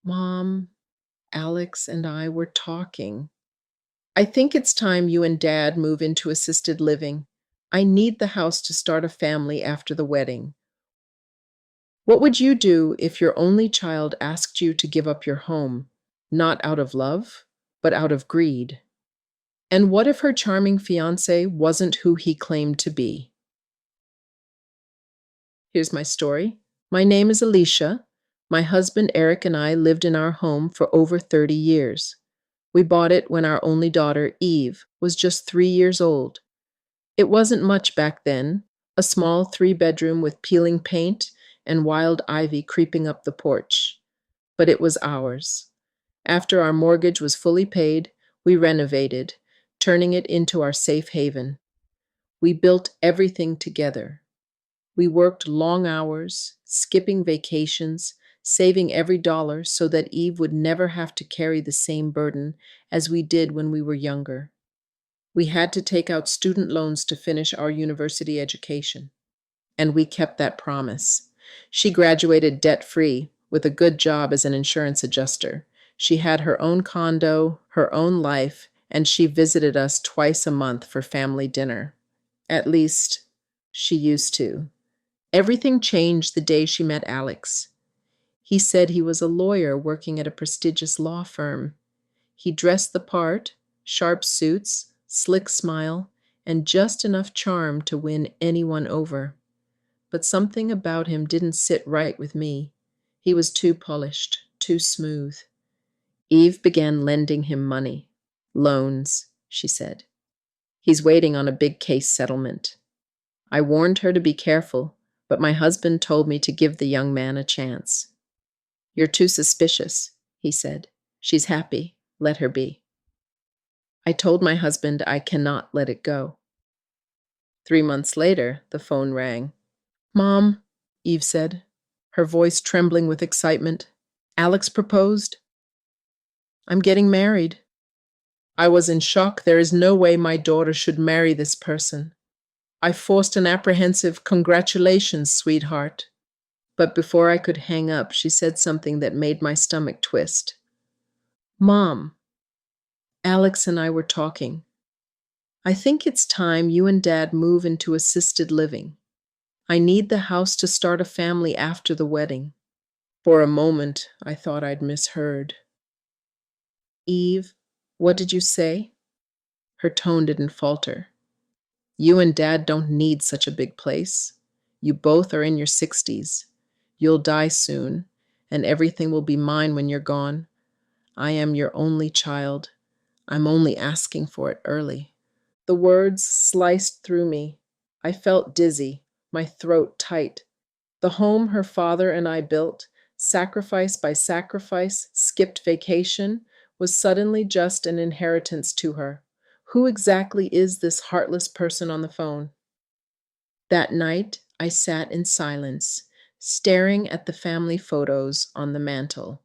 Mom, Alex and I were talking. I think it's time you and Dad move into assisted living. I need the house to start a family after the wedding. What would you do if your only child asked you to give up your home, not out of love, but out of greed? And what if her charming fiancé wasn't who he claimed to be? Here's my story. My name is Alicia. My husband Eric and I lived in our home for over 30 years. We bought it when our only daughter, Eve, was just 3 years old. It wasn't much back then, a small 3 bedroom with peeling paint and wild ivy creeping up the porch. But it was ours. After our mortgage was fully paid, we renovated, turning it into our safe haven. We built everything together. We worked long hours, skipping vacations, saving every dollar so that Eve would never have to carry the same burden as we did when we were younger. We had to take out student loans to finish our university education, and we kept that promise. She graduated debt-free with a good job as an insurance adjuster. She had her own condo, her own life, and she visited us twice a month for family dinner. At least, she used to. Everything changed the day she met Alex. He said he was a lawyer working at a prestigious law firm. He dressed the part, sharp suits, slick smile, and just enough charm to win anyone over. But something about him didn't sit right with me. He was too polished, too smooth. Eve began lending him money. Loans, she said. He's waiting on a big case settlement. I warned her to be careful, but my husband told me to give the young man a chance. You're too suspicious, he said. She's happy. Let her be. I told my husband I cannot let it go. 3 months later, the phone rang. Mom, Eve said, her voice trembling with excitement. Alex proposed. I'm getting married. I was in shock. There is no way my daughter should marry this person. I forced an apprehensive congratulations, sweetheart. But before I could hang up, she said something that made my stomach twist. Mom, Alex and I were talking. I think it's time you and Dad move into assisted living. I need the house to start a family after the wedding. For a moment, I thought I'd misheard. Eve, what did you say? Her tone didn't falter. You and Dad don't need such a big place. You both are in your 60s. You'll die soon, and everything will be mine when you're gone. I am your only child. I'm only asking for it early. The words sliced through me. I felt dizzy, my throat tight. The home her father and I built, sacrifice by sacrifice, skipped vacation, was suddenly just an inheritance to her. Who exactly is this heartless person on the phone? That night, I sat in silence, staring at the family photos on the mantel.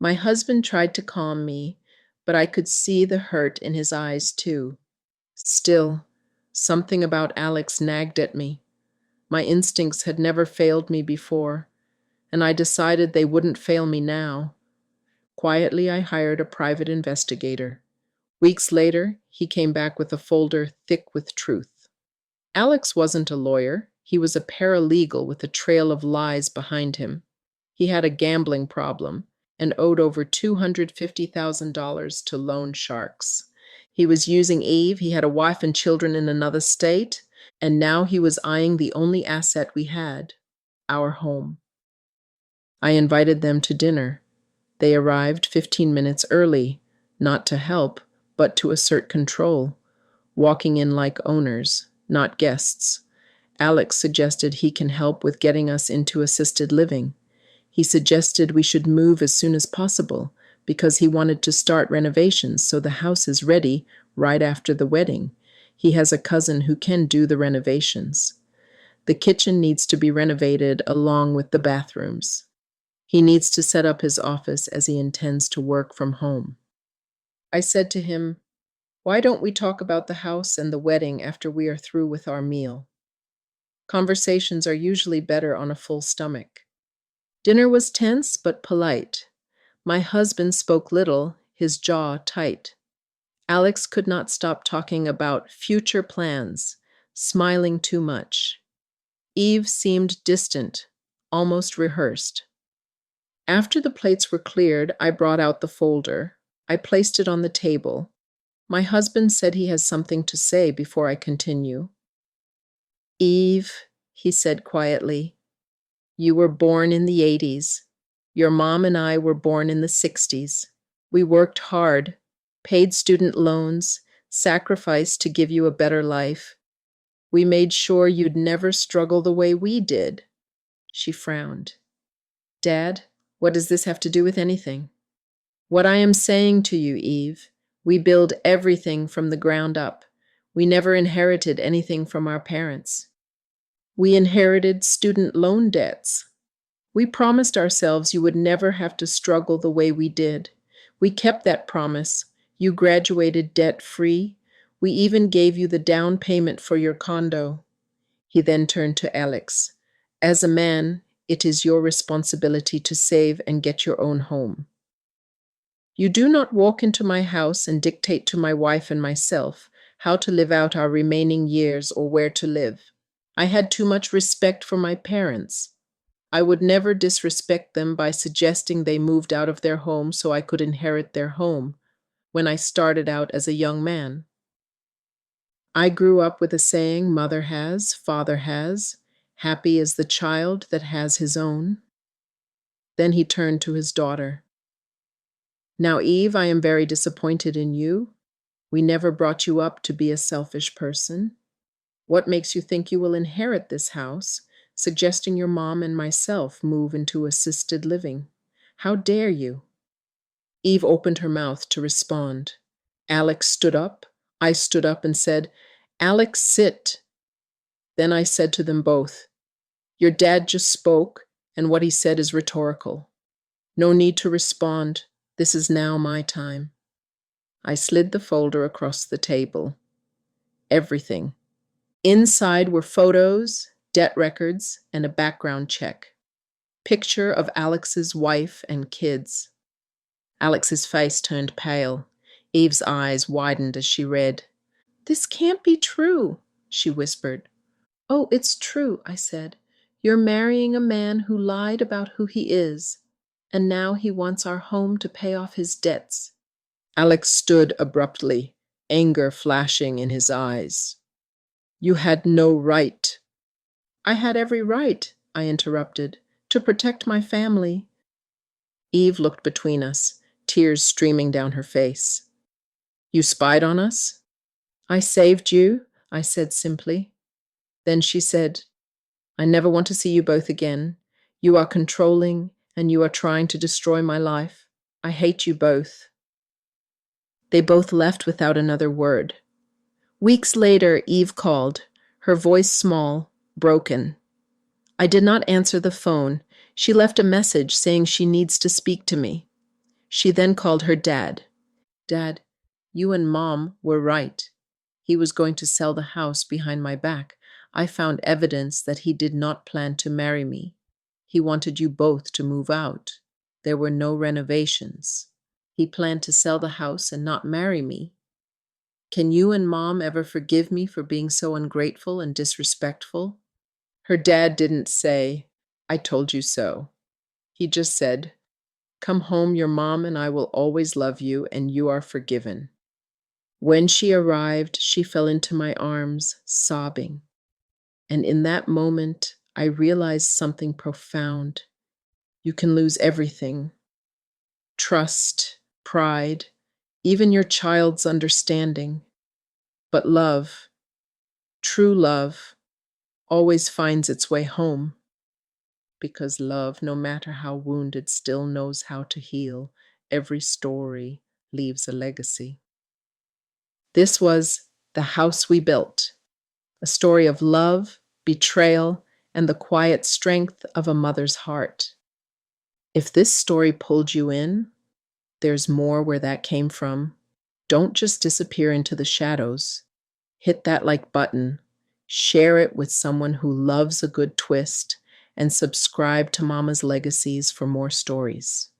My husband tried to calm me, but I could see the hurt in his eyes too. Still, something about Alex nagged at me. My instincts had never failed me before, and I decided they wouldn't fail me now. Quietly, I hired a private investigator. Weeks later, he came back with a folder thick with truth. Alex wasn't a lawyer. He was a paralegal with a trail of lies behind him. He had a gambling problem and owed over $250,000 to loan sharks. He was using Eve. He had a wife and children in another state, and now he was eyeing the only asset we had, our home. I invited them to dinner. They arrived 15 minutes early, not to help, but to assert control, walking in like owners, not guests. Alex suggested he can help with getting us into assisted living. He suggested we should move as soon as possible because he wanted to start renovations so the house is ready right after the wedding. He has a cousin who can do the renovations. The kitchen needs to be renovated along with the bathrooms. He needs to set up his office as he intends to work from home. I said to him, "Why don't we talk about the house and the wedding after we are through with our meal?" Conversations are usually better on a full stomach. Dinner was tense but polite. My husband spoke little, his jaw tight. Alex could not stop talking about future plans, smiling too much. Eve seemed distant, almost rehearsed. After the plates were cleared, I brought out the folder. I placed it on the table. My husband said he has something to say before I continue. Eve, he said quietly, you were born in the 80s. Your mom and I were born in the 60s. We worked hard, paid student loans, sacrificed to give you a better life. We made sure you'd never struggle the way we did. She frowned. Dad, what does this have to do with anything? What I am saying to you, Eve, we build everything from the ground up. We never inherited anything from our parents. We inherited student loan debts. We promised ourselves you would never have to struggle the way we did. We kept that promise. You graduated debt-free. We even gave you the down payment for your condo. He then turned to Alex. As a man, it is your responsibility to save and get your own home. You do not walk into my house and dictate to my wife and myself how to live out our remaining years or where to live. I had too much respect for my parents. I would never disrespect them by suggesting they moved out of their home so I could inherit their home when I started out as a young man. I grew up with a saying mother has, father has, happy is the child that has his own. Then he turned to his daughter. Now, Eve, I am very disappointed in you. We never brought you up to be a selfish person. What makes you think you will inherit this house, suggesting your mom and myself move into assisted living? How dare you? Eve opened her mouth to respond. Alex stood up. I stood up and said, Alex, sit. Then I said to them both, your dad just spoke, and what he said is rhetorical. No need to respond. This is now my time. I slid the folder across the table. Everything. Inside were photos, debt records, and a background check. Picture of Alex's wife and kids. Alex's face turned pale. Eve's eyes widened as she read. This can't be true, she whispered. Oh, it's true, I said. You're marrying a man who lied about who he is, and now he wants our home to pay off his debts. Alex stood abruptly, anger flashing in his eyes. You had no right. I had every right, I interrupted, to protect my family. Eve looked between us, tears streaming down her face. You spied on us? I saved you, I said simply. Then she said, I never want to see you both again. You are controlling, and you are trying to destroy my life. I hate you both. They both left without another word. Weeks later, Eve called, her voice small, broken. I did not answer the phone. She left a message saying she needs to speak to me. She then called her dad. Dad, you and Mom were right. He was going to sell the house behind my back. I found evidence that he did not plan to marry me. He wanted you both to move out. There were no renovations. He planned to sell the house and not marry me. Can you and Mom ever forgive me for being so ungrateful and disrespectful? Her dad didn't say, I told you so. He just said, come home, your mom and I will always love you, and you are forgiven. When she arrived, she fell into my arms, sobbing. And in that moment, I realized something profound. You can lose everything. Trust, pride, even your child's understanding. But love, true love, always finds its way home. Because love, no matter how wounded, still knows how to heal. Every story leaves a legacy. This was The House We Built, a story of love, betrayal, and the quiet strength of a mother's heart. If this story pulled you in, there's more where that came from. Don't just disappear into the shadows. Hit that like button, share it with someone who loves a good twist, and subscribe to Mama's Legacies for more stories.